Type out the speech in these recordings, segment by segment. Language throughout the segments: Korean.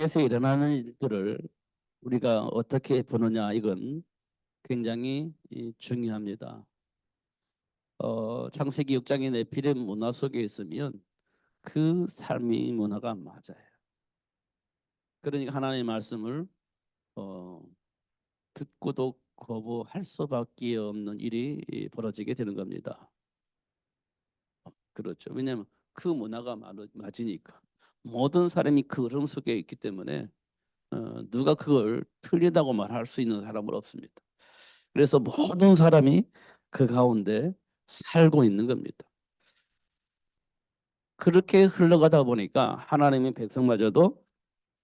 에서 일어나는 일들을 우리가 어떻게 보느냐 이건 굉장히 중요합니다. 창세기 6장의 네피림 문화 속에 있으면 그 삶이 문화가 맞아요. 그러니까 하나님의 말씀을 어, 듣고도 거부할 수밖에 없는 일이 벌어지게 되는 겁니다. 그렇죠. 왜냐하면 그 문화가 맞으니까 모든 사람이 그 흐름 속에 있기 때문에 누가 그걸 틀리다고 말할 수 있는 사람은 없습니다. 그래서 모든 사람이 그 가운데 살고 있는 겁니다. 그렇게 흘러가다 보니까 하나님의 백성마저도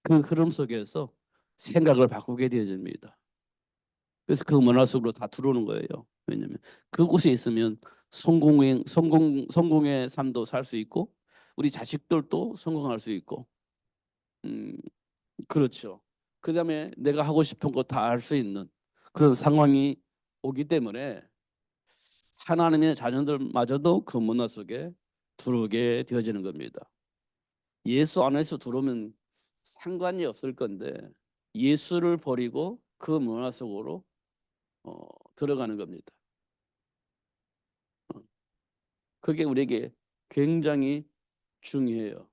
그 흐름 속에서 생각을 바꾸게 되어집니다. 그래서 그 문화 속으로 다 들어오는 거예요. 왜냐하면 그곳에 있으면 성공의 삶도 살 수 있고 우리 자식들도 성공할 수 있고 음, 그렇죠. 그다음에 내가 하고 싶은 거 다 할 수 있는 그런 상황이 오기 때문에 하나님의 자녀들마저도 그 문화 속에 들어오게 되어지는 겁니다. 예수 안에서 들어오면 상관이 없을 건데 예수를 버리고 그 문화 속으로 어, 들어가는 겁니다. 어, 그게 우리에게 굉장히 중요해요.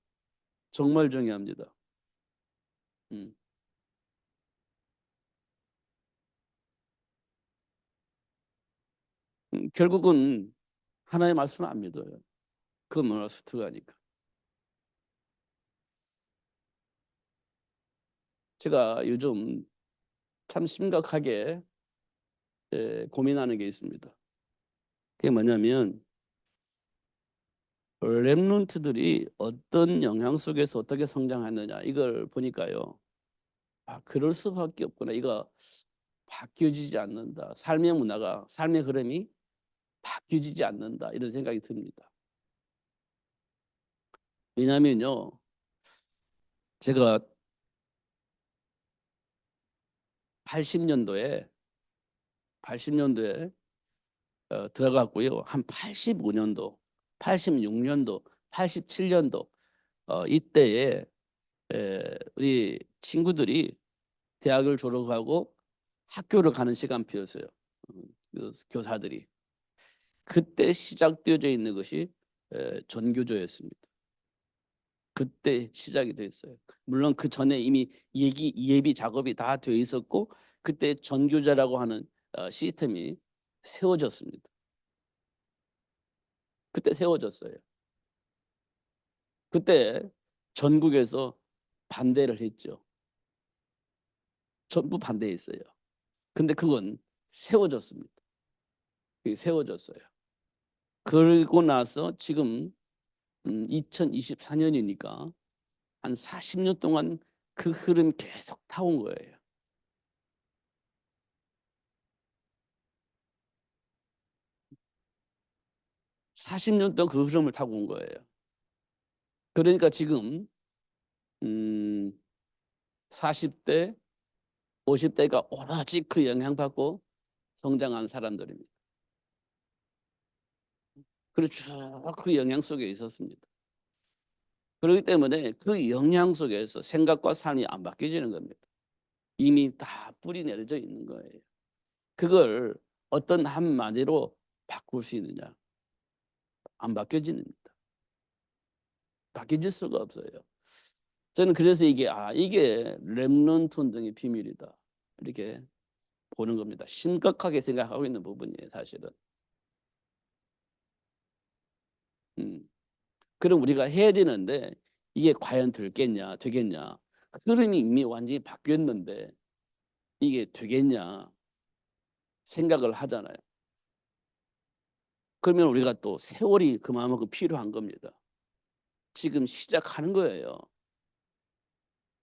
정말 중요합니다. 음, 결국은 하나의 말씀을 안 믿어요. 그 문화 속에 들어가니까. 제가 요즘 참 심각하게 고민하는 게 있습니다. 그게 뭐냐면 랩런트들이 어떤 영향 속에서 어떻게 성장했느냐 이걸 보니까요. 아, 그럴 수밖에 없구나. 이거 바뀌어지지 않는다. 삶의 문화가, 삶의 흐름이 바뀌어지지 않는다. 이런 생각이 듭니다. 왜냐면요. 제가 80년도에 80년도에 들어갔고요. 한 85년도, 86년도, 87년도 이때에 우리 친구들이 대학을 졸업하고 학교를 가는 시간표였어요. 그 교사들이. 그때 시작되어져 있는 것이 전교조였습니다. 그때 시작이 됐어요. 물론 그 전에 이미 예비 작업이 다 되어 있었고 그때 전교자라고 하는 시스템이 세워졌습니다. 그때 세워졌어요. 그때 전국에서 반대를 했죠. 전부 반대했어요. 근데 그건 세워졌습니다. 그게 세워졌어요. 그러고 나서 지금 2024년이니까 한 40년 동안 그 흐름 계속 타온 거예요. 40년 동안 그 흐름을 타고 온 거예요. 그러니까 지금 음, 40대, 50대가 오로지 그 영향받고 성장한 사람들입니다. 그리고 쭉 그 영향 속에 있었습니다. 그렇기 때문에 그 영향 속에서 생각과 삶이 안 바뀌어지는 겁니다. 이미 다 뿌리 내려져 있는 거예요. 그걸 어떤 한마디로 바꿀 수 있느냐? 안 바뀌어집니다. 바뀌어질 수가 없어요. 저는 그래서 이게 렘넌트 운동의 비밀이다. 이렇게 보는 겁니다. 심각하게 생각하고 있는 부분이에요, 사실은. 음. 그럼 우리가 해야 되는데 이게 과연 되겠냐? 그 흐름이 이미 완전히 바뀌었는데 이게 되겠냐 생각을 하잖아요. 그러면 우리가 또 세월이 그만큼 필요한 겁니다. 지금 시작하는 거예요.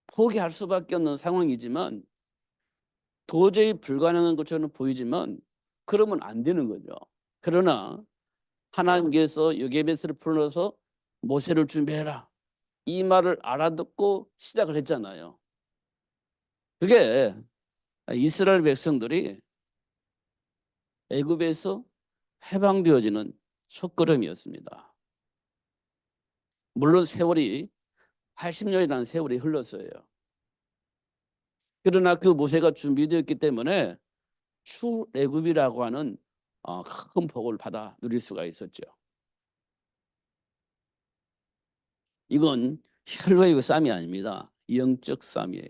포기할 수밖에 없는 상황이지만 도저히 불가능한 것처럼 보이지만 그러면 안 되는 거죠. 그러나 하나님께서 여개베스를 불러서 모세를 준비해라. 이 말을 알아듣고 시작을 했잖아요. 그게 이스라엘 백성들이 애굽에서 해방되어지는 첫걸음이었습니다. 물론 세월이 80년이라는 세월이 흘렀어요. 그러나 그 모세가 준비되었기 때문에 출애굽이라고 하는 큰 복을 받아 누릴 수가 있었죠. 이건 혈과의 싸움이 아닙니다. 영적 싸움이에요.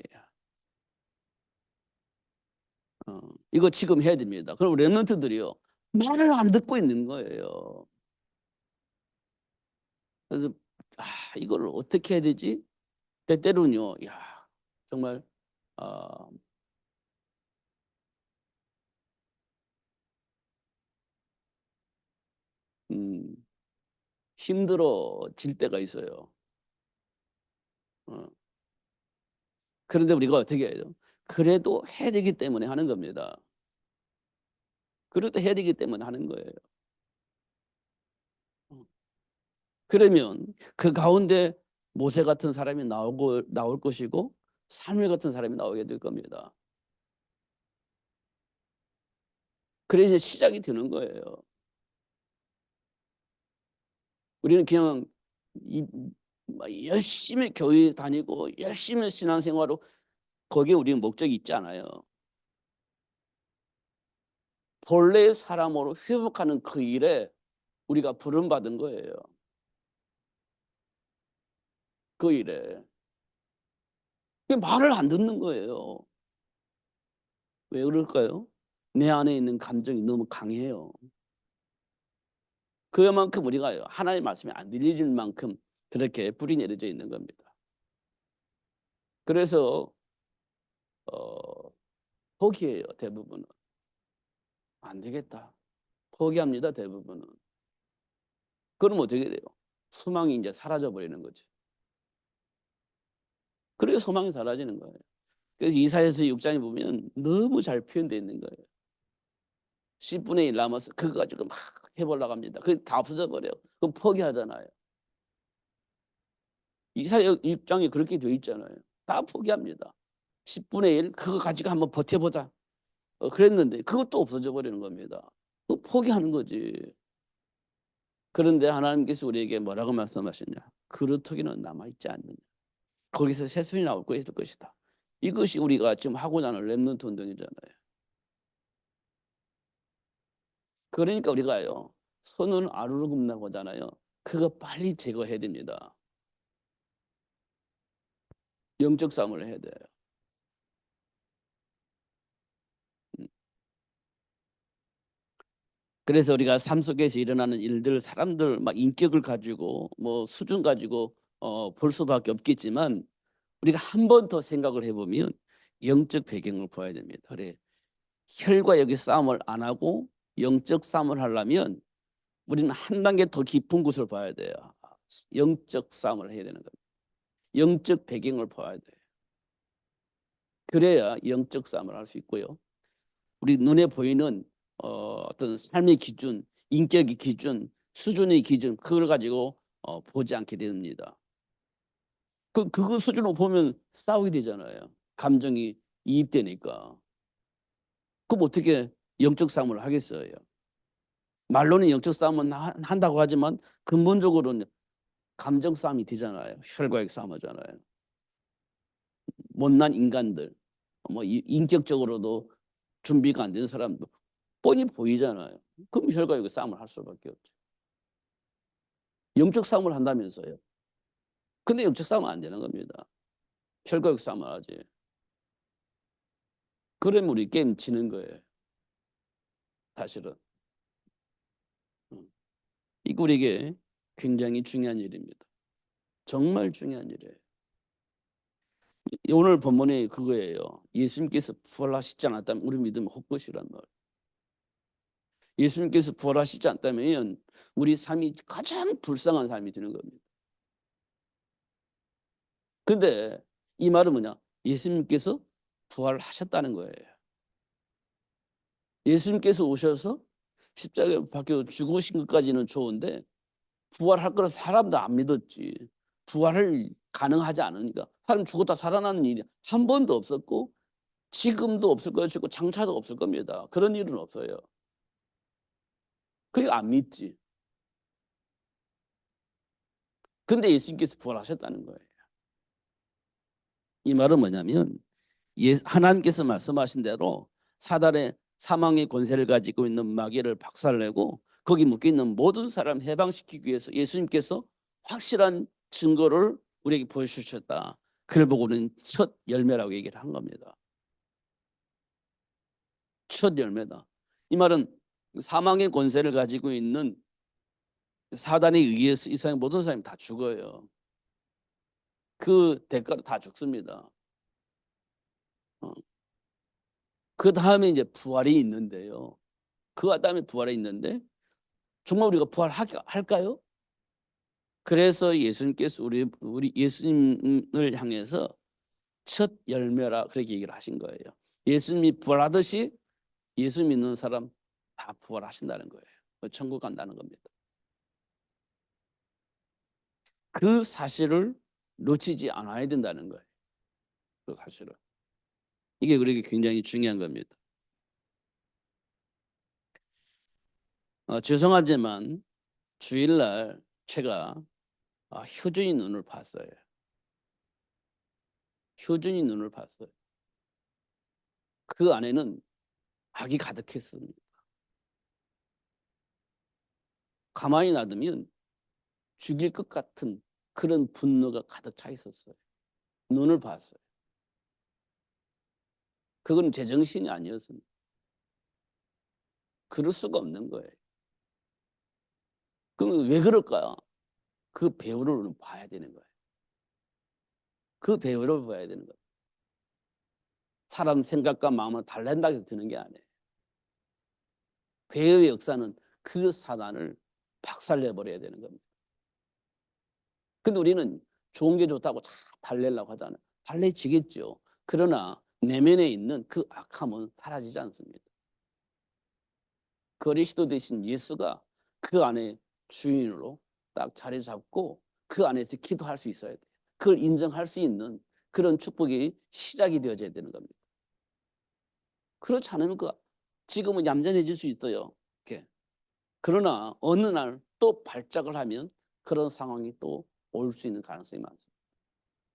이거 지금 해야 됩니다. 그럼 렘넌트들이요, 말을 안 듣고 있는 거예요. 그래서 이걸 어떻게 해야 되지? 때때로는요, 야, 정말 어, 음, 힘들어질 때가 있어요. 어, 그런데 우리가 어떻게 해야 돼요? 그래도 해야 되기 때문에 하는 겁니다. 그래도 해야 되기 때문에 하는 거예요. 어, 그러면 그 가운데 모세 같은 사람이 나올 것이고 사무엘 같은 사람이 나오게 될 겁니다. 그래 이제 시작이 되는 거예요. 우리는 그냥 열심히 교회 다니고 열심히 신앙생활로 거기에 우리는 목적이 있지 않아요. 본래의 사람으로 회복하는 그 일에 우리가 부름받은 거예요. 그 일에. 말을 안 듣는 거예요. 왜 그럴까요? 내 안에 있는 감정이 너무 강해요. 그만큼 우리가 하나님의 말씀이 안 들려질 만큼 그렇게 불이 내려져 있는 겁니다. 그래서 어, 포기해요. 대부분은. 안 되겠다. 포기합니다. 대부분은. 그럼 어떻게 돼요? 소망이 이제 사라져 버리는 거죠. 그래서 소망이 사라지는 거예요. 그래서 이사야서 6장에 보면 너무 잘 표현되어 있는 거예요. 10분의 1 남아서 그거 가지고 막 해보려고 합니다. 그게 다 없어져 버려요. 그럼 포기하잖아요. 이사야 6장에 그렇게 되어 있잖아요. 다 포기합니다. 10분의 1 그거 가지고 한번 버텨보자. 그랬는데 그것도 없어져 버리는 겁니다. 포기하는 거지. 그런데 하나님께서 우리에게 뭐라고 말씀하셨냐? 그루터기는 남아있지 않느냐. 거기서 새순이 나올 것이다. 이것이 우리가 지금 하고자 하는 렘넌트 운동이잖아요. 그러니까 우리가요, 손은 아루르 굽나고 하잖아요. 그거 빨리 제거해야 됩니다. 영적 싸움을 해야 돼요. 음. 그래서 우리가 삶 속에서 일어나는 일들, 사람들 막 인격을 가지고 뭐 수준 가지고 볼 수밖에 없겠지만 우리가 한 번 더 생각을 해보면 영적 배경을 봐야 됩니다. 그래, 혈과 영의 싸움을 안 하고 영적 싸움을 하려면 우리는 한 단계 더 깊은 곳을 봐야 돼요. 영적 싸움을 해야 되는 겁니다. 영적 배경을 봐야 돼요. 그래야 영적 싸움을 할 수 있고요. 우리 눈에 보이는 어떤 삶의 기준, 인격의 기준, 수준의 기준 그걸 가지고 보지 않게 됩니다. 그거 수준으로 보면 싸우게 되잖아요. 감정이 이입되니까. 그럼 어떻게 영적 싸움을 하겠어요? 말로는 영적 싸움은 한다고 하지만 근본적으로는 감정 싸움이 되잖아요. 혈과의 싸움하잖아요. 못난 인간들, 뭐 인격적으로도 준비가 안 된 사람도 뻔히 보이잖아요. 그럼 혈과의 싸움을 할 수밖에 없죠. 영적 싸움을 한다면서요. 근데 영적 싸움은 안 되는 겁니다. 혈과의 싸움을 하지. 그러면 우리 게임 지는 거예요. 사실은. 이거 우리에게 굉장히 중요한 일입니다. 정말 중요한 일이에요. 오늘 본문이 그거예요. 예수님께서 부활하시지 않았다면 우리 믿음은 헛것이란 말. 예수님께서 부활하시지 않다면 우리 삶이 가장 불쌍한 삶이 되는 겁니다. 근데 이 말은 뭐냐? 예수님께서 부활하셨다는 거예요. 예수님께서 오셔서 십자가에 박혀 죽으신 것까지는 좋은데 부활할 거라 사람도 안 믿었지. 부활을 가능하지 않으니까. 사람 죽었다 살아나는 일이 한 번도 없었고 지금도 없을 것이고 장차도 없을 겁니다. 그런 일은 없어요. 그러니까 안 믿지. 근데 예수님께서 부활하셨다는 거예요. 이 말은 뭐냐면 하나님께서 말씀하신 대로 사단의 사망의 권세를 가지고 있는 마귀를 박살내고 거기 묶여 있는 모든 사람 해방시키기 위해서 예수님께서 확실한 증거를 우리에게 보여주셨다. 그걸 보고는 첫 열매라고 얘기를 한 겁니다. 첫 열매다. 이 말은 사망의 권세를 가지고 있는 사단에 의해서 이 세상 모든 사람이 다 죽어요. 그 대가로 다 죽습니다. 그 다음에 이제 부활이 있는데요. 그 다음에 부활이 있는데 정말 우리가 부활할까요? 그래서 예수님께서 우리 예수님을 향해서 첫 열매라 그렇게 얘기를 하신 거예요. 예수님이 부활하듯이 예수 믿는 사람 다 부활하신다는 거예요. 천국 간다는 겁니다. 그 사실을 놓치지 않아야 된다는 거예요. 그 사실을. 이게 우리에게 굉장히 중요한 겁니다. 죄송하지만 주일날 제가 효준이 눈을 봤어요. 효준이 눈을 봤어요. 그 안에는 악이 가득했습니다. 가만히 놔두면 죽일 것 같은 그런 분노가 가득 차 있었어요. 눈을 봤어요. 그건 제정신이 아니었습니다. 그럴 수가 없는 거예요. 그럼 왜 그럴까요? 그 배우를 봐야 되는 거예요. 그 배우를 봐야 되는 거예요. 사람 생각과 마음을 달랜다고 해서 드는 게 아니에요. 배우의 역사는 그 사단을 박살내버려야 되는 겁니다. 근데 우리는 좋은 게 좋다고 잘 달래려고 하잖아요. 달래지겠죠. 그러나 내면에 있는 그 악함은 사라지지 않습니다. 그리스도 대신 예수가 그 안에 주인으로 딱 자리 잡고 그 안에서 기도할 수 있어야 돼요. 그걸 인정할 수 있는 그런 축복이 시작이 되어져야 되는 겁니다. 그렇지 않으면 지금은 얌전해질 수 있어요. 이렇게. 그러나 어느 날 또 발작을 하면 그런 상황이 또 올 수 있는 가능성이 많습니다.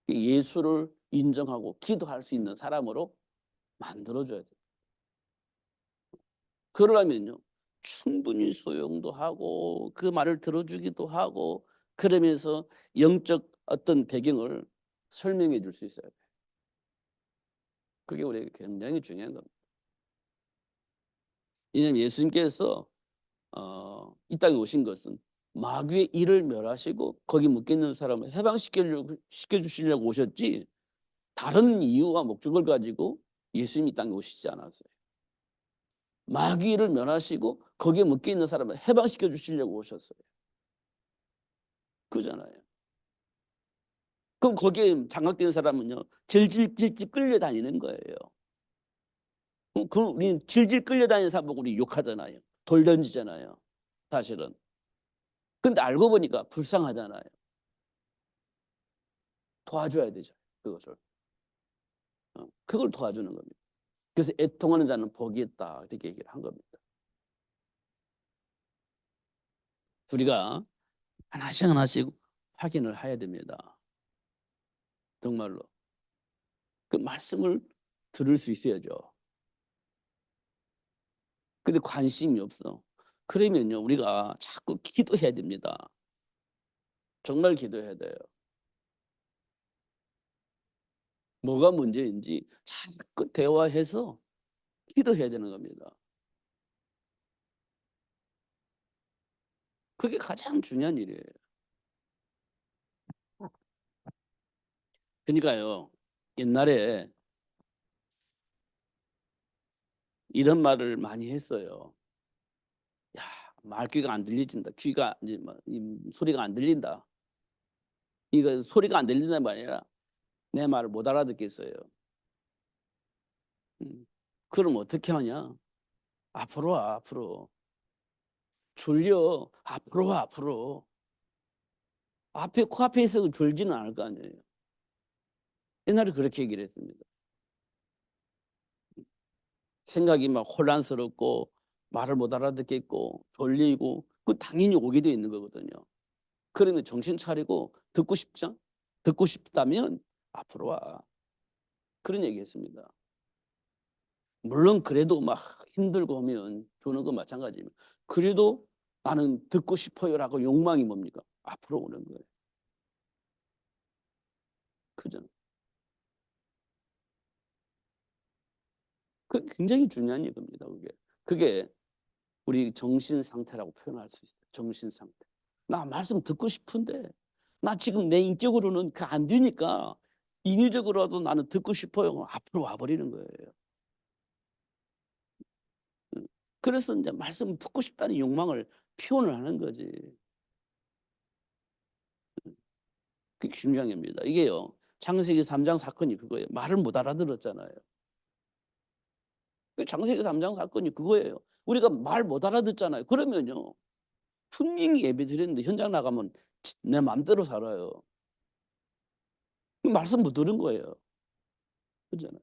예수를 인정하고 기도할 수 있는 사람으로 만들어줘야 돼요. 그러려면요 충분히 소용도 하고 그 말을 들어주기도 하고 그러면서 영적 어떤 배경을 설명해 줄 수 있어야 돼요. 그게 우리에게 굉장히 중요한 겁니다. 왜냐하면 예수님께서 이 땅에 오신 것은 마귀의 일을 멸하시고 거기 묶여있는 사람을 해방시켜주시려고 오셨지 다른 이유와 목적을 가지고 예수님이 이 땅에 오시지 않았어요. 마귀를 멸하시고 거기에 묶여있는 사람을 해방시켜주시려고 오셨어요. 그잖아요. 그럼 거기에 장악된 사람은요 질질 끌려다니는 거예요. 그럼 우리는 질질 끌려다니는 사람 보고 우리 욕하잖아요. 돌 던지잖아요. 사실은. 근데 알고 보니까 불쌍하잖아요. 도와줘야 되죠. 그것을. 그걸 도와주는 겁니다. 그래서 애통하는 자는 복이 있다. 이렇게 얘기를 한 겁니다. 우리가 하나씩 확인을 해야 됩니다. 정말로. 그 말씀을 들을 수 있어야죠. 근데 관심이 없어. 그러면요, 우리가 자꾸 기도해야 됩니다. 정말 기도해야 돼요. 뭐가 문제인지 자꾸 대화해서 기도해야 되는 겁니다. 그게 가장 중요한 일이에요. 그러니까요, 옛날에 이런 말을 많이 했어요. 야, 말귀가 안 들려진다. 귀가 이제 소리가 안 들린다. 이거 소리가 안 들린단 말이야. 내 말을 못 알아듣겠어요. 그럼 어떻게 하냐? 앞으로 와, 앞으로. 졸려. 앞으로 와, 앞으로. 코앞에 있어 졸지는 않을 거 아니에요. 옛날에 그렇게 얘기를 했습니다. 생각이 막 혼란스럽고 말을 못 알아듣겠고 졸리고 그 당연히 오게 돼 있는 거거든요. 그러면 정신 차리고 듣고 싶다면 앞으로 와. 그런 얘기했습니다. 물론 그래도 막 힘들고 하면 주는 건 마찬가지지만 그래도 나는 듣고 싶어요라고 욕망이 뭡니까? 앞으로 오는 거예요. 그죠? 그 굉장히 중요한 얘기입니다. 그게 우리 정신 상태라고 표현할 수 있어요. 정신 상태. 나 말씀 듣고 싶은데 나 지금 내 인격으로는 그 안 되니까 인위적으로라도 나는 듣고 싶어요. 앞으로 와버리는 거예요. 음. 그래서 이제 말씀 듣고 싶다는 욕망을 표현을 하는 거지. 그게 중요한 겁니다. 이게요. 창세기 3장 사건이 그거예요. 말을 못 알아들었잖아요. 그 창세기 3장 사건이 그거예요. 우리가 말 못 알아듣잖아요. 그러면요. 분명히 예배드렸는데 현장 나가면 내 맘대로 살아요. 말씀 못 들은 거예요. 그렇잖아요.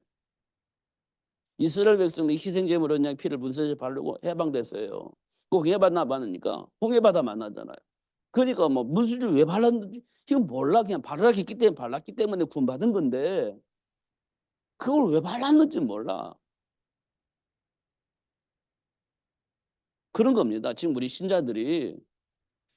이스라엘 백성이 희생제물로 그냥 피를 분쇄제 바르고 해방됐어요. 그 홍해바다 만나니까 홍해바다 만나잖아요. 그러니까 뭐 문수줄 왜 발랐는지 이거 몰라. 그냥 발랐기 때문에 구원받은 건데 그걸 왜 발랐는지 몰라. 그런 겁니다. 지금 우리 신자들이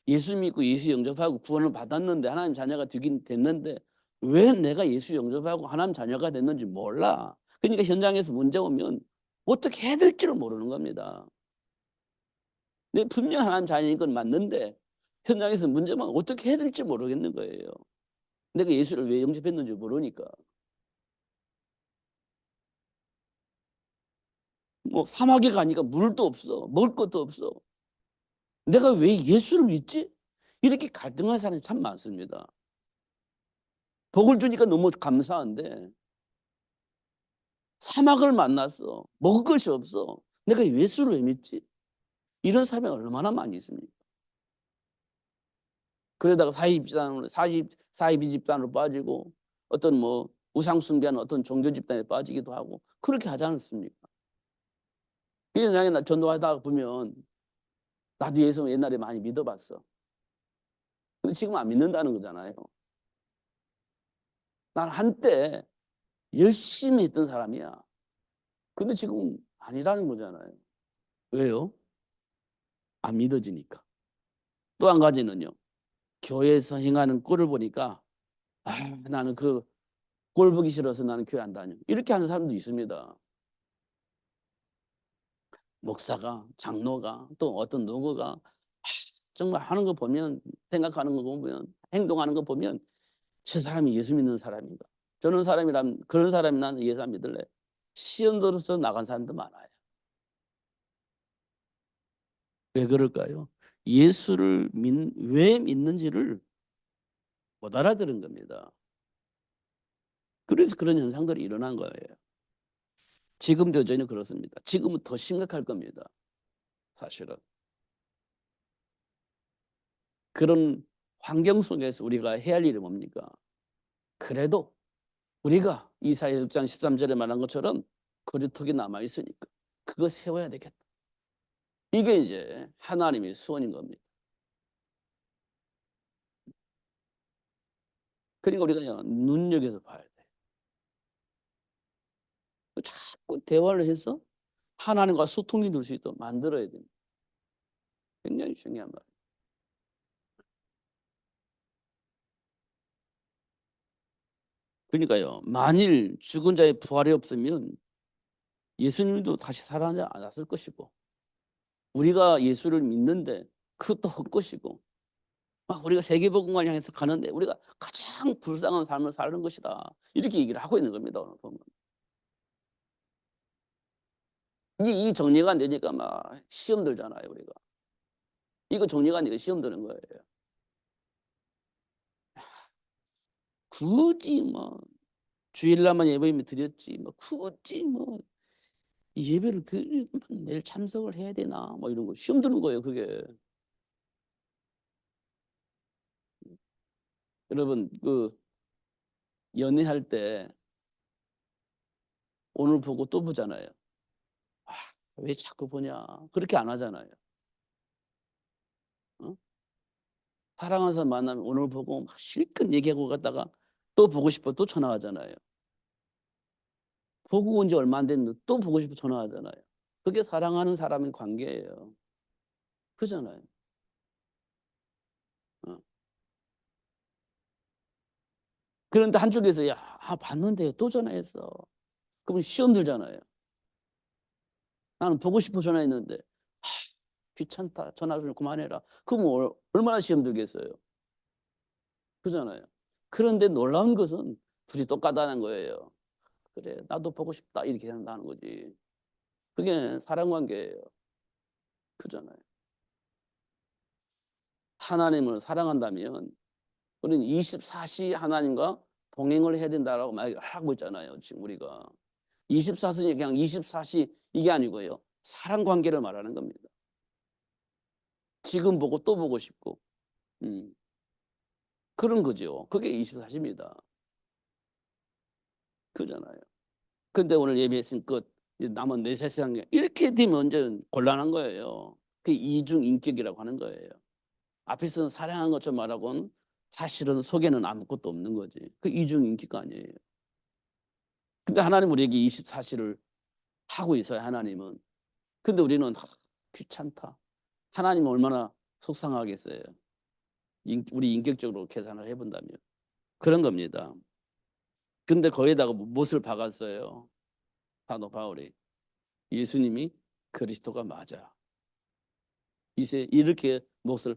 예수 믿고 예수 영접하고 구원을 받았는데 하나님 자녀가 되긴 됐는데 왜 내가 예수 영접하고 하나님 자녀가 됐는지 몰라. 그러니까 현장에서 문제 오면 어떻게 해야 될지를 모르는 겁니다. 내 분명 하나님 자녀인 건 맞는데 현장에서 문제만 어떻게 해야 될지 모르겠는 거예요. 내가 예수를 왜 영접했는지 모르니까. 뭐 사막에 가니까 물도 없어. 먹을 것도 없어. 내가 왜 예수를 믿지? 이렇게 갈등하는 사람이 참 많습니다. 복을 주니까 너무 감사한데 사막을 만났어. 먹을 것이 없어. 내가 예수를 왜 믿지? 이런 사람이 얼마나 많이 있습니까? 그러다가 사이비 집단으로 빠지고 어떤 뭐 우상 숭배하는 어떤 종교 집단에 빠지기도 하고 그렇게 하지 않습니까? 그 현장에 나 전도하다가 보면 나도 예수 옛날에 많이 믿어봤어. 근데 지금 안 믿는다는 거잖아요. 난 한때 열심히 했던 사람이야. 근데 지금 아니라는 거잖아요. 왜요? 안 믿어지니까. 또 한 가지는요. 교회에서 행하는 꼴을 보니까 나는 그 꼴 보기 싫어서 나는 교회 안 다녀. 이렇게 하는 사람도 있습니다. 목사가, 장로가, 또 어떤 누구가 정말 하는 거 보면, 생각하는 거 보면, 행동하는 거 보면 저 사람이 예수 믿는 사람인가. 저런 사람이라면, 그런 사람이 나는 예수 안 믿을래. 시험 들어서 나간 사람도 많아요. 왜 그럴까요? 왜 믿는지를 못 알아들은 겁니다. 그래서 그런 현상들이 일어난 거예요. 지금도 여전히 그렇습니다. 지금은 더 심각할 겁니다. 사실은. 그런 환경 속에서 우리가 해야 할 일이 뭡니까? 그래도 우리가 이사야 6장 13절에 말한 것처럼 거짓턱이 남아있으니까 그거 세워야 되겠다. 이게 이제 하나님의 소원인 겁니다. 그러니까 우리가 눈여겨서 봐야 돼. 자꾸 대화를 해서 하나님과 소통이 될 수 있도록 만들어야 됩니다. 굉장히 중요한 말이에요. 그러니까요. 만일 죽은 자의 부활이 없으면 예수님도 다시 살아나지 않았을 것이고 우리가 예수를 믿는데 그것도 헛것이고 우리가 세계복음을 향해서 가는데 우리가 가장 불쌍한 삶을 사는 것이다. 이렇게 얘기를 하고 있는 겁니다. 오늘 보면. 이 정리가 안 되니까 막 시험 들잖아요. 우리가. 이거 정리가 안 되니까 시험 드는 거예요. 굳이 뭐 주일날만 예배면 드렸지 뭐 굳이 뭐 예배를 내일 참석을 해야 되나 뭐 이런 거 시험 드는 거예요. 그게. 여러분 그 연애할 때 오늘 보고 또 보잖아요. 아, 왜 자꾸 보냐. 그렇게 안 하잖아요. 어? 사랑하는 사람 만나면 오늘 보고 막 실컷 얘기하고 갔다가 또 보고 싶어 또 전화하잖아요. 보고 온 지 얼마 안 됐는데 또 보고 싶어 전화하잖아요. 그게 사랑하는 사람의 관계예요. 그잖아요. 어. 그런데 한쪽에서 야, 봤는데 또 전화했어. 그러면 시험 들잖아요. 나는 보고 싶어 전화했는데 귀찮다. 전화 좀 그만해라. 그럼 얼마나 시험 들겠어요. 그잖아요. 그런데 놀라운 것은 둘이 똑같다는 거예요. 그래, 나도 보고 싶다. 이렇게 생각하는 거지. 그게 사랑 관계예요. 그잖아요. 하나님을 사랑한다면 우리는 24시 하나님과 동행을 해야 된다라고 말하고 있잖아요. 지금 우리가 24시는 그냥 24시 이게 아니고요. 사랑 관계를 말하는 겁니다. 지금 보고 또 보고 싶고 그런 거죠. 그게 24시입니다. 그잖아요. 근데 오늘 예배했으니 끝. 남은 내 세상에 이렇게 되면 이제 곤란한 거예요. 그 이중 인격이라고 하는 거예요. 앞에서는 사랑한 것처럼 말하고는 사실은 속에는 아무것도 없는 거지. 그 이중 인격 아니에요. 근데 하나님 우리에게 24시를 하고 있어요. 하나님은. 근데 우리는 귀찮다. 하나님은 얼마나 속상하겠어요. 우리 인격적으로 계산을 해본다면. 그런 겁니다. 근데 거기에다가 무엇을 박았어요? 사도 바울이. 예수님이 그리스도가 맞아. 이제 이렇게 몫을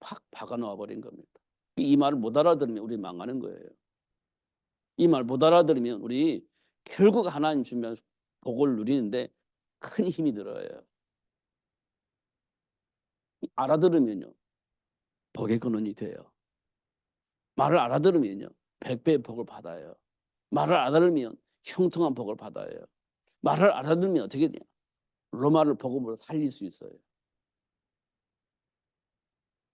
팍 박아놓아 버린 겁니다. 이 말을 못 알아들으면 우리 망하는 거예요. 이 말 못 알아들으면 우리 결국 하나님 주면 복을 누리는데 큰 힘이 들어요. 알아들으면요 복의 근원이 돼요. 말을 알아들으면요 100배의 복을 받아요. 말을 알아들으면 형통한 복을 받아요. 말을 알아들으면 어떻게 돼요? 로마를 복음으로 살릴 수 있어요.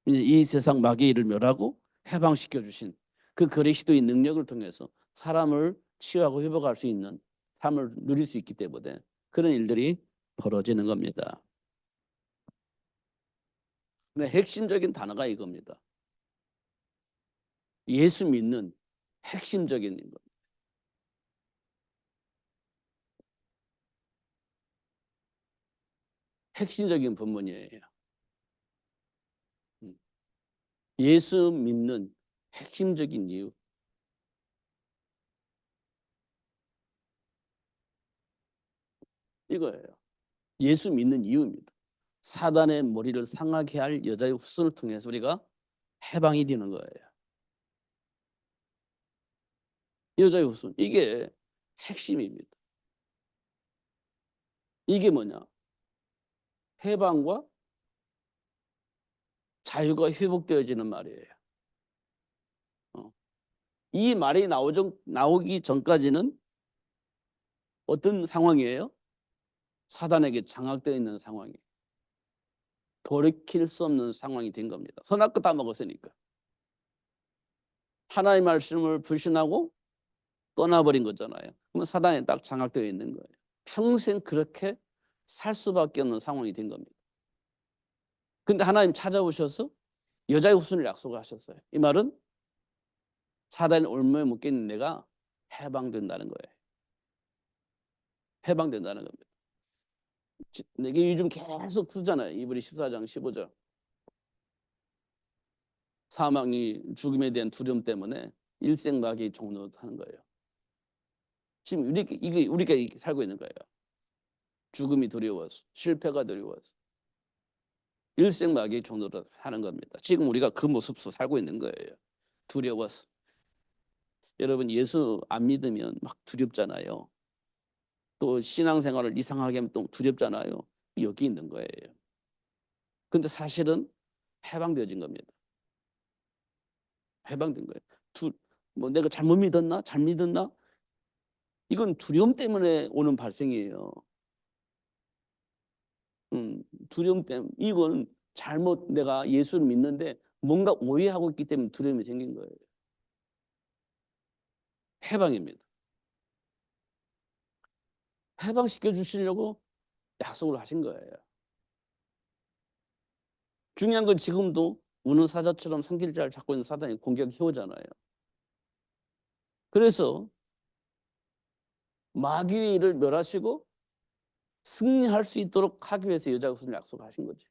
이 세상 마귀를 멸하고 해방시켜 주신 그 그리스도의 능력을 통해서 사람을 치유하고 회복할 수 있는 삶을 누릴 수 있기 때문에 그런 일들이 벌어지는 겁니다. 근데 핵심적인 단어가 이겁니다. 예수 믿는 핵심적인 것. 핵심적인 본문이에요. 예수 믿는 핵심적인 이유. 이거예요. 예수 믿는 이유입니다. 사단의 머리를 상하게 할 여자의 후손을 통해서 우리가 해방이 되는 거예요. 여자의 후손. 이게 핵심입니다. 이게 뭐냐? 해방과 자유가 회복되어지는 말이에요. 이 말이 나오기 전까지는 어떤 상황이에요? 사단에게 장악되어 있는 상황이에요. 돌이킬 수 없는 상황이 된 겁니다. 선악과 다 먹었으니까. 하나님의 말씀을 불신하고 떠나버린 거잖아요. 그러면 사단에 딱 장악되어 있는 거예요. 평생 그렇게 살 수밖에 없는 상황이 된 겁니다. 근데 하나님 찾아오셔서 여자의 후손을 약속하셨어요. 이 말은 사단의 올무에 묶여있는 내가 해방된다는 거예요. 해방된다는 겁니다. 이게 요즘 계속 쓰잖아요. 이브리 14장 15절. 사망이 죽음에 대한 두려움 때문에 일생마귀의 종로 하는 거예요. 지금 우리가 이렇게 살고 있는 거예요. 죽음이 두려워서, 실패가 두려워서. 일생마귀의 종로를 하는 겁니다. 지금 우리가 그 모습으로 살고 있는 거예요. 두려워서. 여러분 예수 안 믿으면 막 두렵잖아요. 또 신앙생활을 이상하게 하면 또 두렵잖아요. 여기 있는 거예요. 근데 사실은 해방되어진 겁니다. 해방된 거예요. 뭐 내가 잘못 믿었나? 잘 믿었나? 이건 두려움 때문에 오는 발생이에요. 두려움 때문에 이건 잘못 내가 예수를 믿는데 뭔가 오해하고 있기 때문에 두려움이 생긴 거예요. 해방입니다. 해방시켜 주시려고 약속을 하신 거예요. 중요한 건 지금도 우는 사자처럼 상길자를 잡고 있는 사단이 공격해 오잖아요. 그래서 마귀의 일을 멸하시고 승리할 수 있도록 하기 위해서 여자가 무슨 약속하신 거지.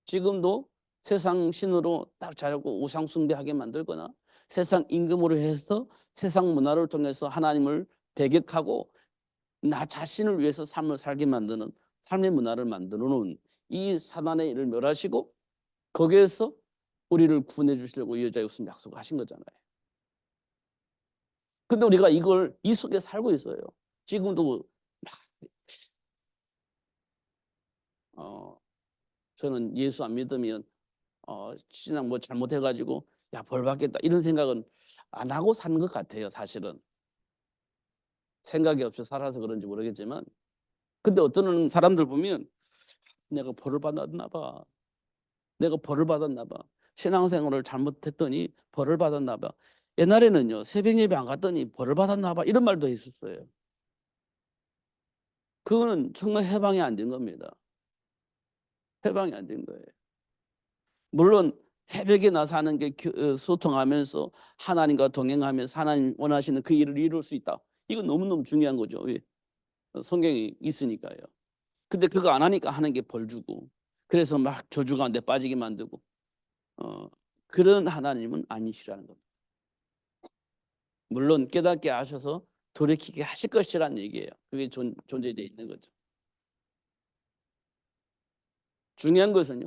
지금도 세상 신으로 딱 자꾸 우상 숭배하게 만들거나 세상 임금으로 해서 세상 문화를 통해서 하나님을 배격하고 나 자신을 위해서 삶을 살게 만드는 삶의 문화를 만들어 놓은 이 사단의 일을 멸하시고 거기에서 우리를 구원해 주시려고 이 여자의 무슨 약속하신 거잖아요. 근데 우리가 이걸 이 속에 살고 있어요. 지금도 저는 예수 안 믿으면 신앙 뭐 잘못해가지고 야 벌 받겠다 이런 생각은 안 하고 사는 것 같아요. 사실은 생각이 없이 살아서 그런지 모르겠지만, 근데 어떤 사람들 보면 내가 벌을 받았나 봐. 내가 벌을 받았나 봐. 신앙생활을 잘못했더니 벌을 받았나 봐. 옛날에는요 새벽 예배 안 갔더니 벌을 받았나 봐 이런 말도 있었어요. 그거는 정말 해방이 안 된 겁니다. 해방이 안 된 거예요. 물론 새벽에 나서 하는 게 소통하면서 하나님과 동행하면서 하나님 원하시는 그 일을 이룰 수 있다. 이건 너무너무 중요한 거죠. 왜? 성경이 있으니까요. 근데 그거 안 하니까 하는 게 벌 주고 그래서 막 저주 가운데 빠지게 만들고 그런 하나님은 아니시라는 겁니다. 물론 깨닫게 하셔서 돌이키게 하실 것이라는 얘기예요. 그게 존재되어 있는 거죠. 중요한 것은요.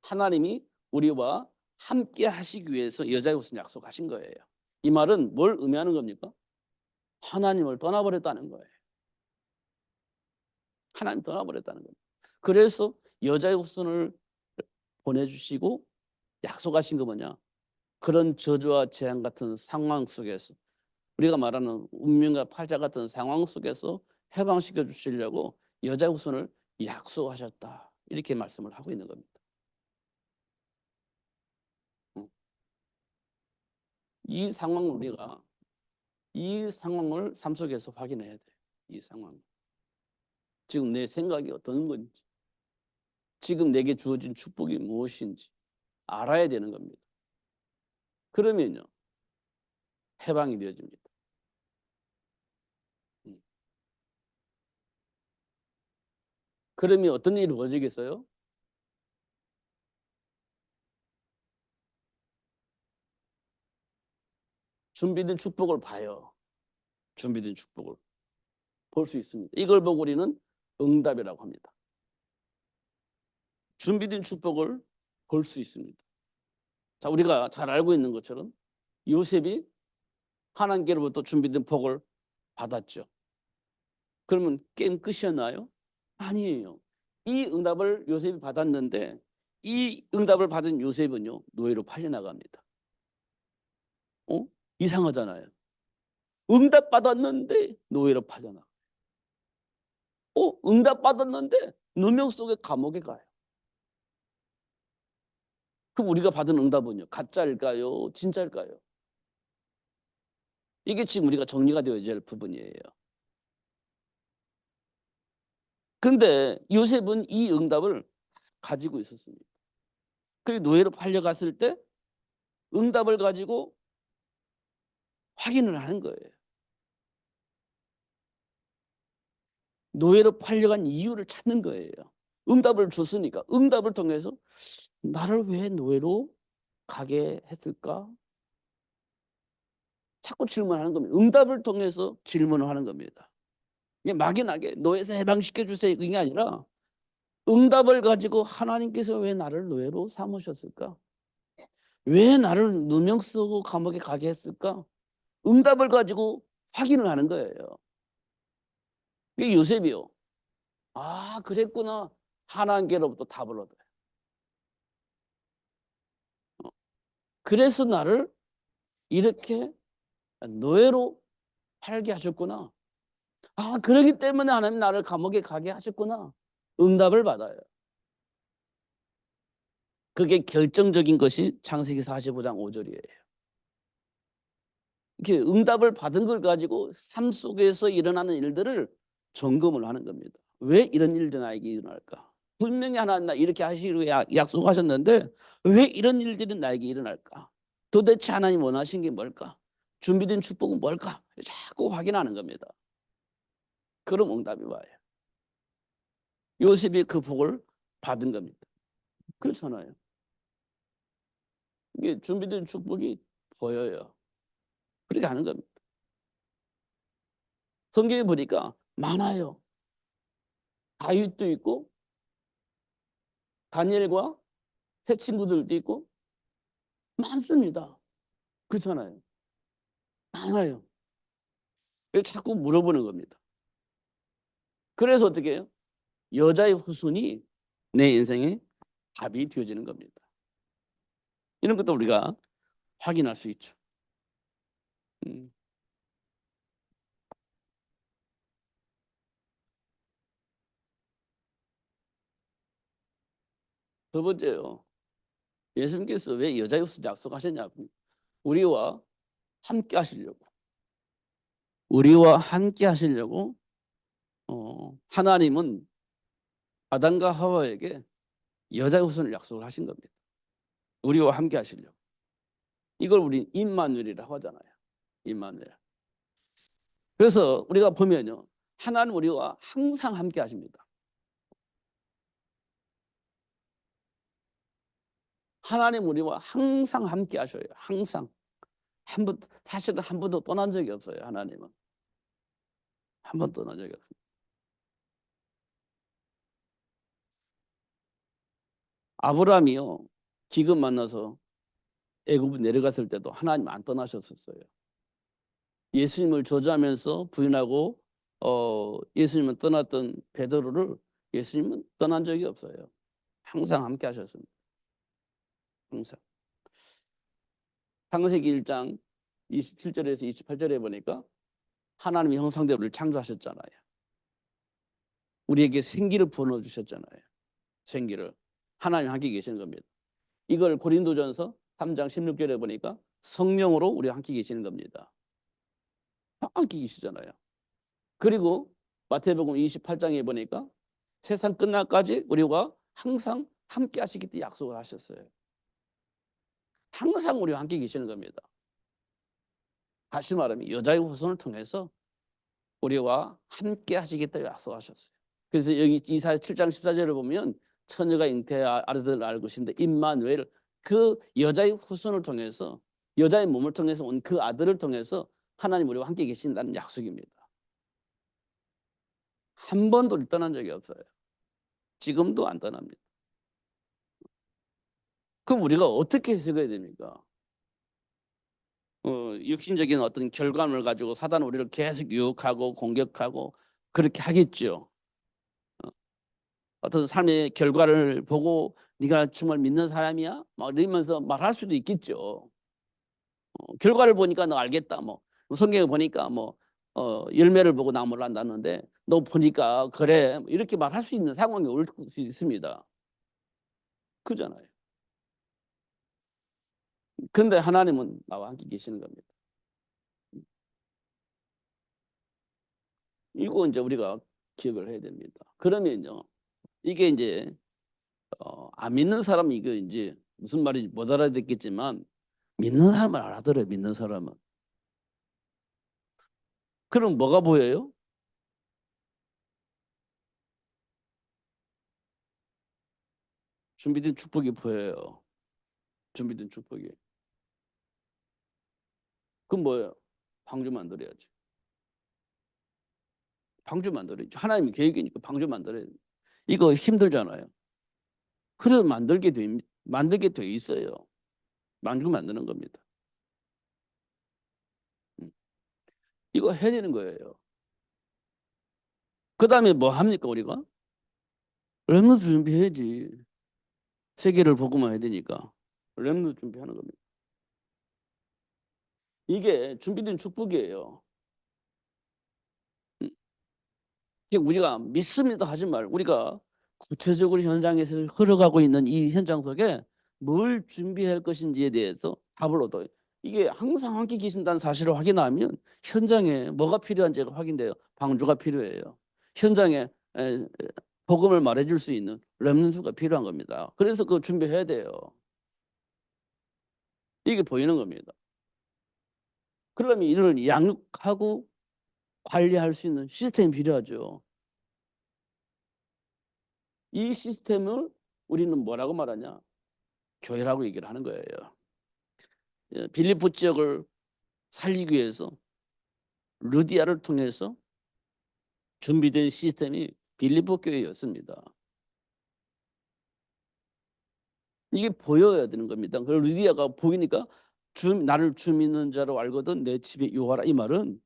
하나님이 우리와 함께 하시기 위해서 여자의 옷을 약속하신 거예요. 이 말은 뭘 의미하는 겁니까? 하나님을 떠나버렸다는 거예요. 하나님 떠나버렸다는 겁니다. 그래서 여자의 후손을 보내주시고 약속하신 거 뭐냐? 그런 저주와 재앙 같은 상황 속에서 우리가 말하는 운명과 팔자 같은 상황 속에서 해방시켜 주시려고 여자의 후손을 약속하셨다. 이렇게 말씀을 하고 있는 겁니다. 이 상황을 우리가 이 상황을 삶 속에서 확인해야 돼요. 이 상황. 지금 내 생각이 어떤 건지, 지금 내게 주어진 축복이 무엇인지 알아야 되는 겁니다. 그러면요 해방이 되어집니다. 그러면 어떤 일이 벌어지겠어요? 준비된 축복을 봐요. 준비된 축복을 볼 수 있습니다. 이걸 보고 우리는 응답이라고 합니다. 준비된 축복을 볼 수 있습니다. 자, 우리가 잘 알고 있는 것처럼 요셉이 하나님께로부터 준비된 복을 받았죠. 그러면 게임 끝이었나요? 아니에요. 이 응답을 요셉이 받았는데 이 응답을 받은 요셉은요 노예로 팔려나갑니다. 이상하잖아요. 응답 받았는데 노예로 팔려나가. 응답 받았는데 누명 속에 감옥에 가요. 그럼 우리가 받은 응답은요 가짜일까요? 진짜일까요? 이게 지금 우리가 정리가 되어야 될 부분이에요. 근데 요셉은 이 응답을 가지고 있었습니다. 그리고 노예로 팔려갔을 때 응답을 가지고 확인을 하는 거예요. 노예로 팔려간 이유를 찾는 거예요. 응답을 줬으니까 응답을 통해서 나를 왜 노예로 가게 했을까? 자꾸 질문하는 겁니다. 응답을 통해서 질문을 하는 겁니다. 이게 막연하게 노예에서 해방시켜 주세요 그게 아니라 응답을 가지고 하나님께서 왜 나를 노예로 삼으셨을까? 왜 나를 누명 쓰고 감옥에 가게 했을까? 응답을 가지고 확인을 하는 거예요. 이게 요셉이요. 아, 그랬구나. 하나님께로부터 답을 얻어요. 그래서 나를 이렇게 노예로 팔게 하셨구나. 아, 그러기 때문에 하나님 나를 감옥에 가게 하셨구나. 응답을 받아요. 그게 결정적인 것이 창세기 45장 5절이에요. 이렇게 응답을 받은 걸 가지고 삶 속에서 일어나는 일들을 점검을 하는 겁니다. 왜 이런 일들이 나에게 일어날까? 분명히 하나님 나 이렇게 하시기로 약속하셨는데 왜 이런 일들이 나에게 일어날까? 도대체 하나님 원하신 게 뭘까? 준비된 축복은 뭘까? 자꾸 확인하는 겁니다. 그럼 응답이 와요. 요셉이 그 복을 받은 겁니다. 그렇잖아요. 이게 준비된 축복이 보여요. 그렇게 하는 겁니다. 성경에 보니까 많아요. 다윗도 있고 다니엘과 새 친구들도 있고 많습니다. 그렇잖아요. 많아요. 자꾸 물어보는 겁니다. 그래서 어떻게 해요? 여자의 후손이 내 인생의 답이 되어지는 겁니다. 이런 것도 우리가 확인할 수 있죠. 음. 두 번째요. 예수님께서 왜 여자의 후손 약속하셨냐면 우리와 함께 하시려고. 우리와 함께 하시려고 하나님은 아담과 하와에게 여자의 후손을 약속을 하신 겁니다. 우리와 함께 하시려고. 이걸 우리 임마누엘이라고 하잖아요. 임마누엘. 그래서 우리가 보면요. 하나님 우리와 항상 함께 하십니다. 하나님 우리와 항상 함께 하셔요. 항상. 사실은 한 번도 떠난 적이 없어요. 하나님은. 한 번 떠난 적이 없어요. 아브라함이요. 기근 만나서 애굽 내려갔을 때도 하나님 안 떠나셨었어요. 예수님을 저주하면서 부인하고 예수님은 떠났던 베드로를 예수님은 떠난 적이 없어요. 항상 함께 하셨습니다. 항상. 창세기 1장 27절에서 28절에 보니까 하나님의 형상대로 우리를 창조하셨잖아요. 우리에게 생기를 부어주셨잖아요. 생기를. 하나님 함께 계시는 겁니다. 이걸 고린도전서 3장 16절에 보니까 성령으로 우리와 함께 계시는 겁니다. 함께 계시잖아요. 그리고 마태복음 28장에 보니까 세상 끝날까지 우리와 항상 함께 하시겠다 약속을 하셨어요. 항상 우리와 함께 계시는 겁니다. 다시 말하면 여자의 후손을 통해서 우리와 함께 하시겠다 약속하셨어요. 그래서 여기 이사야 7장 14절을 보면 처녀가 잉태의 아들을 알 것인데 임마누엘, 그 여자의 후손을 통해서, 여자의 몸을 통해서 온 그 아들을 통해서 하나님 우리와 함께 계신다는 약속입니다. 한 번도 떠난 적이 없어요. 지금도 안 떠납니다. 그럼 우리가 어떻게 해석해야 됩니까? 육신적인 어떤 결과물을 가지고 사단은 우리를 계속 유혹하고 공격하고 그렇게 하겠죠. 어떤 삶의 결과를 보고 네가 정말 믿는 사람이야? 막 이러면서 말할 수도 있겠죠. 결과를 보니까 너 알겠다. 뭐 성경에 보니까 뭐 열매를 보고 나무를 안다는데 너 보니까 그래, 이렇게 말할 수 있는 상황이 올 수 있습니다. 그잖아요. 그런데 하나님은 나와 함께 계시는 겁니다. 이거 이제 우리가 기억을 해야 됩니다. 그러면요, 이게 이제 안 믿는 사람은 이거 이제 무슨 말인지 못 알아듣겠지만 믿는 사람은 알아들어요. 믿는 사람은. 그럼 뭐가 보여요? 준비된 축복이 보여요. 준비된 축복이. 그럼 뭐예요? 방주 만들어야지. 방주 만들어야지. 하나님의 계획이니까 방주 만들어야 돼. 이거 힘들잖아요. 그래서 만들게 돼 있어요. 방주 만드는 겁니다. 이거 해야 되는 거예요. 그 다음에 뭐 합니까, 우리가? 렘넌트 준비해야지. 세계를 복음화해야 되니까. 렘넌트 준비하는 겁니다. 이게 준비된 축복이에요. 우리가 믿습니다 하지 말고 우리가 구체적으로 현장에서 흘러가고 있는 이 현장 속에 뭘 준비할 것인지에 대해서 답을 얻어요. 이게 항상 함께 계신다는 사실을 확인하면 현장에 뭐가 필요한지가 확인돼요. 방주가 필요해요. 현장에 복음을 말해줄 수 있는 렘넌트가 필요한 겁니다. 그래서 그거 준비해야 돼요. 이게 보이는 겁니다. 그러면 이를 양육하고 관리할 수 있는 시스템이 필요하죠. 이 시스템을 우리는 뭐라고 말하냐? 교회라고 얘기를 하는 거예요. 빌립보 지역을 살리기 위해서 루디아를 통해서 준비된 시스템이 빌립보 교회였습니다. 이게 보여야 되는 겁니다. 그리고 루디아가 보이니까 나를 주 믿는 자로 알거든 내 집에 유하라. 이 말은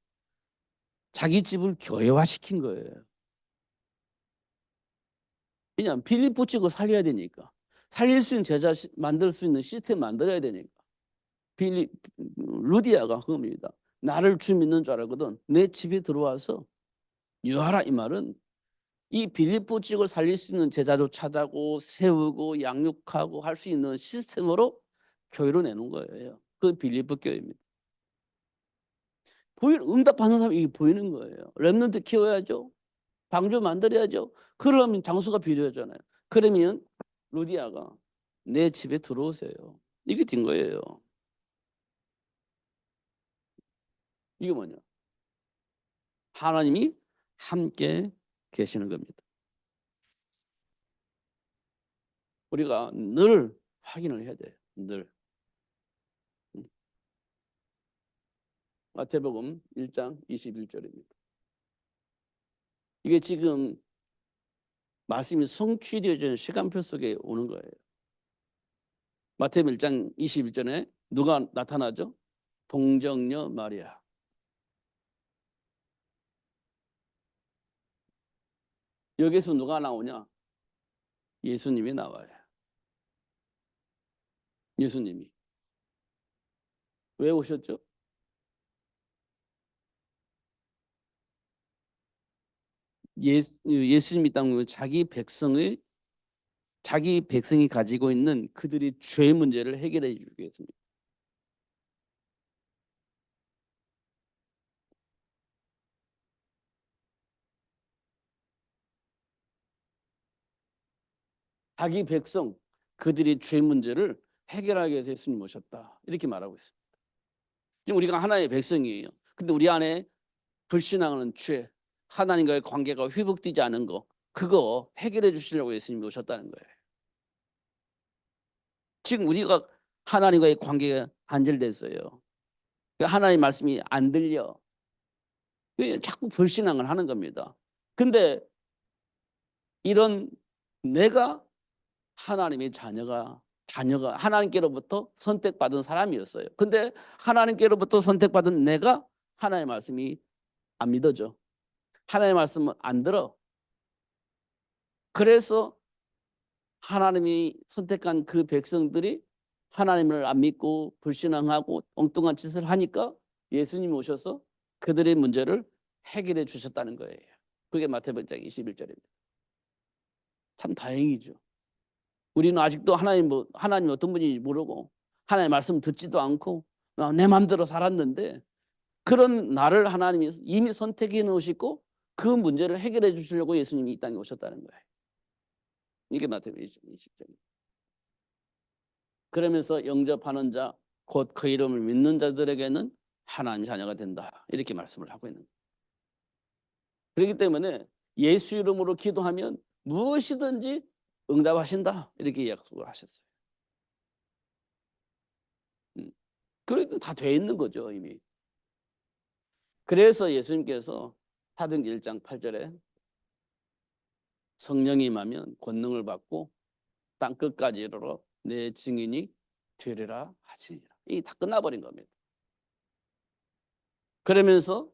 자기 집을 교회화시킨 거예요. 왜냐하면 빌립보 지역을 살려야 되니까. 살릴 수 있는 제자 만들 수 있는 시스템 만들어야 되니까. 루디아가 그겁니다. 나를 주 믿는 줄 알거든 내 집에 들어와서 유하라. 이 말은 이 빌립보 지역을 살릴 수 있는 제자로 찾아고 세우고 양육하고 할 수 있는 시스템으로 교회로 내놓은 거예요. 그 빌립보 교회입니다. 응답하는 사람이 이게 보이는 거예요. 렘넌트 키워야죠. 방주 만들어야죠. 그러면 장소가 필요하잖아요. 그러면 루디아가 내 집에 들어오세요. 이게 된 거예요. 이게 뭐냐? 하나님이 함께 계시는 겁니다. 우리가 늘 확인을 해야 돼요. 늘. 마태복음 1장 21절입니다. 이게 지금 말씀이 성취되어지는 시간표 속에 오는 거예요. 마태복음 1장 21절에 누가 나타나죠? 동정녀 마리아. 여기서 누가 나오냐? 예수님이 나와요. 예수님이. 왜 오셨죠? 예수님이 땅에 자기 백성이 가지고 있는 그들의 죄 문제를 해결해 주기 위해서입니다. 자기 백성 그들의 죄 문제를 해결하기 위해서 예수님 오셨다. 이렇게 말하고 있습니다. 지금 우리가 하나의 백성이에요. 근데 우리 안에 불신앙하는 죄, 하나님과의 관계가 회복되지 않은 거, 그거 해결해 주시려고 예수님이 오셨다는 거예요. 지금 우리가 하나님과의 관계가 단절됐어요. 하나님 말씀이 안 들려. 자꾸 불신앙을 하는 겁니다. 근데 이런 내가 하나님의 자녀가 하나님께로부터 선택받은 사람이었어요. 근데 하나님께로부터 선택받은 내가 하나님의 말씀이 안 믿어져. 하나님의 말씀은 안 들어. 그래서 하나님이 선택한 그 백성들이 하나님을 안 믿고 불신앙하고 엉뚱한 짓을 하니까 예수님이 오셔서 그들의 문제를 해결해 주셨다는 거예요. 그게 마태복음 21절입니다. 참 다행이죠. 우리는 아직도 하나님 어떤 분인지 모르고 하나님의 말씀 듣지도 않고 내 마음대로 살았는데 그런 나를 하나님이 이미 선택해 놓으시고 그 문제를 해결해 주시려고 예수님이 이 땅에 오셨다는 거예요. 이게 마태복음 20절입니다. 그러면서 영접하는 자, 곧 그 이름을 믿는 자들에게는 하나님 자녀가 된다. 이렇게 말씀을 하고 있는 거예요. 그렇기 때문에 예수 이름으로 기도하면 무엇이든지 응답하신다. 이렇게 약속을 하셨어요. 그래도 다 돼 있는 거죠, 이미. 그래서 예수님께서 사도행전 1장 8절에 성령이 임하면 권능을 받고 땅 끝까지 이르러 내 증인이 되리라 하시니라. 이게 다 끝나버린 겁니다. 그러면서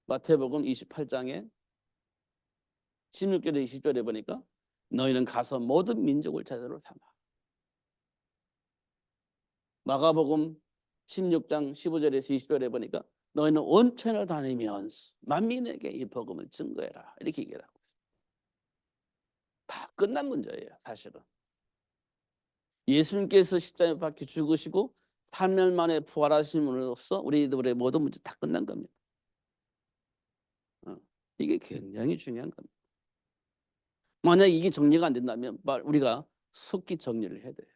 마태복음 28장에 16절에 20절에 보니까 너희는 가서 모든 민족을 제자로 삼아. 마가복음 16장 15절에서 20절에 보니까 너희는 온천을 다니면서 만민에게 이 복음을 증거해라. 이렇게 얘기를 하고 있습니다. 다 끝난 문제예요, 사실은. 예수님께서 십자가에 박혀 죽으시고 3년 만에 부활하심으로써 우리들의 모든 문제 다 끝난 겁니다. 이게 굉장히 중요한 겁니다. 만약 이게 정리가 안 된다면 우리가 속히 정리를 해야 돼요.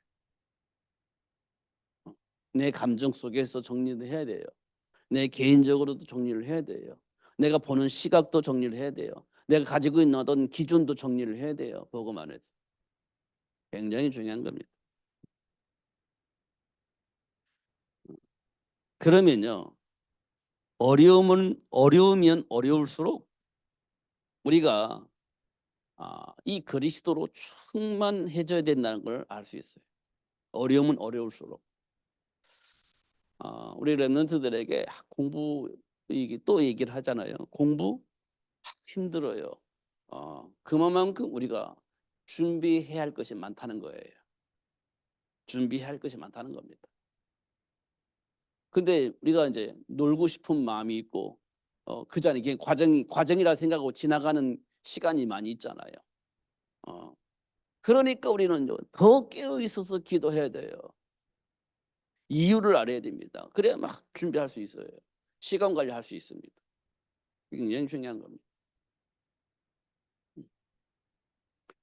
내 감정 속에서 정리를 해야 돼요. 내 개인적으로도 정리를 해야 돼요. 내가 보는 시각도 정리를 해야 돼요. 내가 가지고 있는 어떤 기준도 정리를 해야 돼요. 복음 안에서. 굉장히 중요한 겁니다. 그러면요. 어려우면 어려울수록 우리가 이 그리스도로 충만해져야 된다는 걸 알 수 있어요. 어려우면 어려울수록. 우리 랩런트들에게 공부 이게 또 얘기를 하잖아요. 공부 힘들어요. 그만큼 우리가 준비해야 할 것이 많다는 거예요. 준비해야 할 것이 많다는 겁니다. 근데 우리가 이제 놀고 싶은 마음이 있고 그 전에 이게 과정이라 생각하고 지나가는 시간이 많이 있잖아요. 어, 그러니까 우리는 더 깨어 있어서 기도해야 돼요. 이유를 알아야 됩니다. 그래야 막 준비할 수 있어요. 시간 관리할 수 있습니다. 이게 굉장히 중요한 겁니다.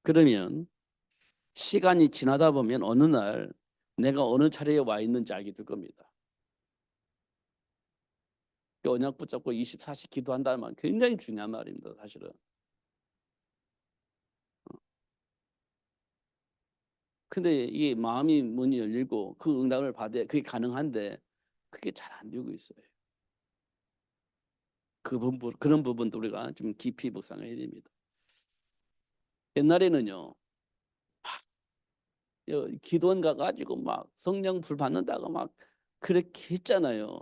그러면 시간이 지나다 보면 어느 날 내가 어느 자리에 와 있는지 알게 될 겁니다. 언약 붙잡고 24시 기도한다는 말 굉장히 중요한 말입니다. 사실은. 근데 이게 마음이 문이 열리고 그 응답을 받아야 그게 가능한데 그게 잘 안 되고 있어요. 그런 부분도 우리가 좀 깊이 묵상을 해야 됩니다. 옛날에는요. 기도원 가가지고 막 성령 불 받는다고 막 그렇게 했잖아요.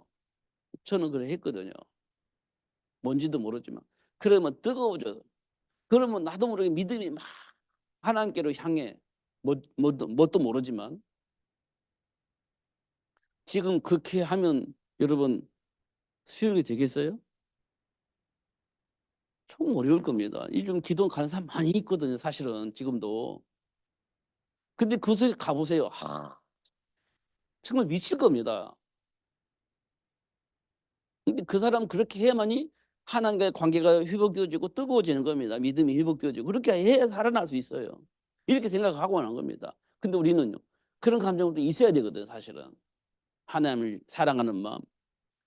저는 그래 했거든요. 뭔지도 모르지만. 그러면 뜨거워져. 그러면 나도 모르게 믿음이 막 하나님께로 향해. 뭣도 모르지만. 지금 그렇게 하면 여러분 수용이 되겠어요? 좀 어려울 겁니다. 요즘 기도 가는 사람 많이 있거든요. 사실은 지금도. 근데 그 속에 가보세요. 정말 미칠 겁니다. 근데 그 사람 그렇게 해야만이 하나님과의 관계가 회복되어지고 뜨거워지는 겁니다. 믿음이 회복되어지고 그렇게 해야 살아날 수 있어요. 이렇게 생각하고 하는 겁니다. 근데 우리는요. 그런 감정도 있어야 되거든요. 사실은. 하나님을 사랑하는 마음,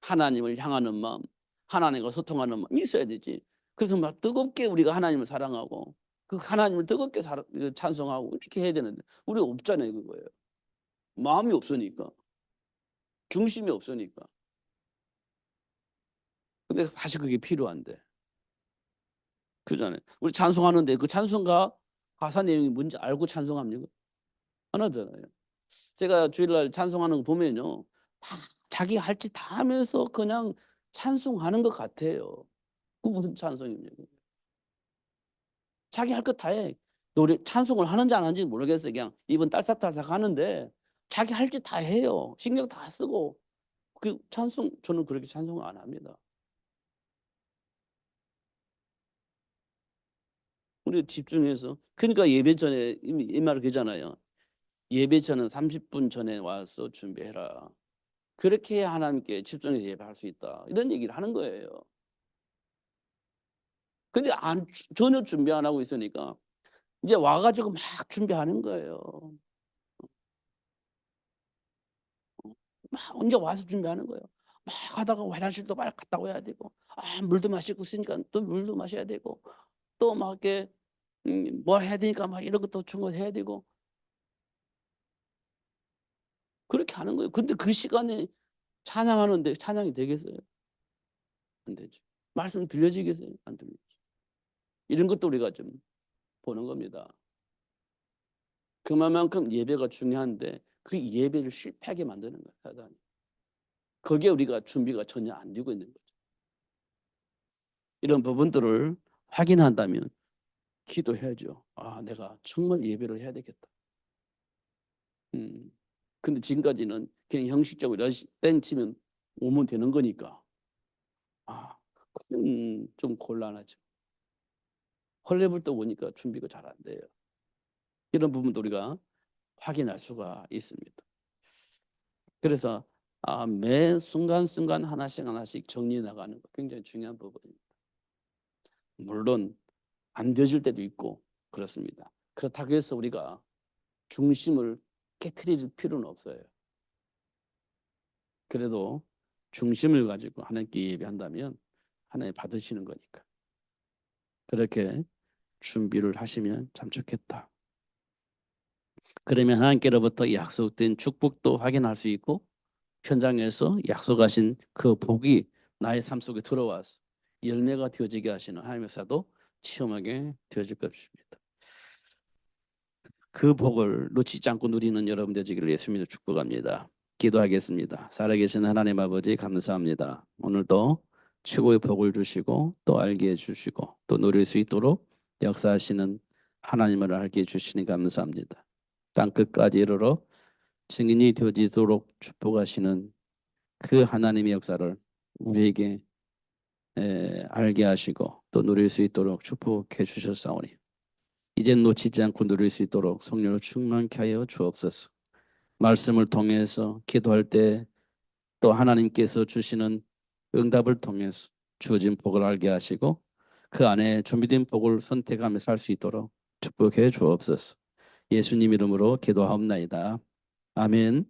하나님을 향하는 마음, 하나님과 소통하는 마음 있어야 되지. 그래서 막 뜨겁게 우리가 하나님을 사랑하고 그 하나님을 뜨겁게 찬송하고 이렇게 해야 되는데 우리 없잖아요. 그거예요. 마음이 없으니까. 중심이 없으니까. 근데 사실 그게 필요한데. 그잖아요. 우리 찬송하는데 그 찬송가 가사 내용이 뭔지 알고 찬송합니까? 안 하잖아요. 제가 주일날 찬송하는 거 보면요. 다 자기 할 짓 다 하면서 그냥 찬송하는 것 같아요. 그 무슨 찬송입니까? 자기 할 것 다 해. 노래 찬송을 하는지 안 하는지 모르겠어요. 그냥 입은 딸싹딸싹 하는데 자기 할 짓 다 해요. 신경 다 쓰고. 그 찬송 저는 그렇게 찬송을 안 합니다. 우리 집중해서 그러니까 예배 전에 이 말을 그러잖아요. 예배 전은 30분 전에 와서 준비해라. 그렇게 해야 하나님께 집중해서 예배할 수 있다. 이런 얘기를 하는 거예요. 근데 전혀 준비 안 하고 있으니까 이제 와가지고 막 준비하는 거예요. 막 언제 와서 준비하는 거예요. 막 하다가 화장실도 빨리 갔다 와야 되고, 물도 마시고 있으니까 또 물도 마셔야 되고, 또 막 이렇게 뭐 해야 되니까 막 이런 것도 충분해야 되고 그렇게 하는 거예요. 근데 그 시간에 찬양하는데 찬양이 되겠어요? 안 되죠. 말씀 들려지겠어요? 안 들리죠. 이런 것도 우리가 좀 보는 겁니다. 그만큼 예배가 중요한데 그 예배를 실패하게 만드는 거예요. 사단이. 거기에 우리가 준비가 전혀 안 되고 있는 거죠. 이런 부분들을 확인한다면 기도해야죠. 내가 정말 예배를 해야 되겠다. 음. 근데 지금까지는 그냥 형식적으로 땡 치면 오면 되는 거니까. 좀 곤란하죠. 헐레벌떡 오니까 준비가 잘 안 돼요. 이런 부분도 우리가 확인할 수가 있습니다. 그래서 매 순간순간 하나씩 하나씩 정리해 나가는 거 굉장히 중요한 부분입니다. 물론 안 되어질 때도 있고 그렇습니다. 그렇다고 해서 우리가 중심을 깨트릴 필요는 없어요. 그래도 중심을 가지고 하나님께 예배한다면 하나님 받으시는 거니까. 그렇게 준비를 하시면 참 좋겠다. 그러면 하나님께로부터 약속된 축복도 확인할 수 있고 현장에서 약속하신 그 복이 나의 삶 속에 들어와서 열매가 되어지게 하시는 하나님의 역사도 체험하게 되어질 것입니다. 그 복을 놓치지 않고 누리는 여러분 되시기를 예수님으로 축복합니다. 기도하겠습니다. 살아계신 하나님 아버지 감사합니다. 오늘도 최고의 복을 주시고 또 알게 해주시고 또 누릴 수 있도록 역사하시는 하나님을 알게 해주시니 감사합니다. 땅끝까지 이르러 증인이 되어지도록 축복하시는 그 하나님의 역사를 우리에게 알게 하시고 또 누릴 수 있도록 축복해 주셨사오니 이젠 놓치지 않고 누릴 수 있도록 성령으로 충만케 하여 주옵소서. 말씀을 통해서 기도할 때 또 하나님께서 주시는 응답을 통해서 주어진 복을 알게 하시고 그 안에 준비된 복을 선택하며 살 수 있도록 축복해 주옵소서. 예수님 이름으로 기도하옵나이다. 아멘.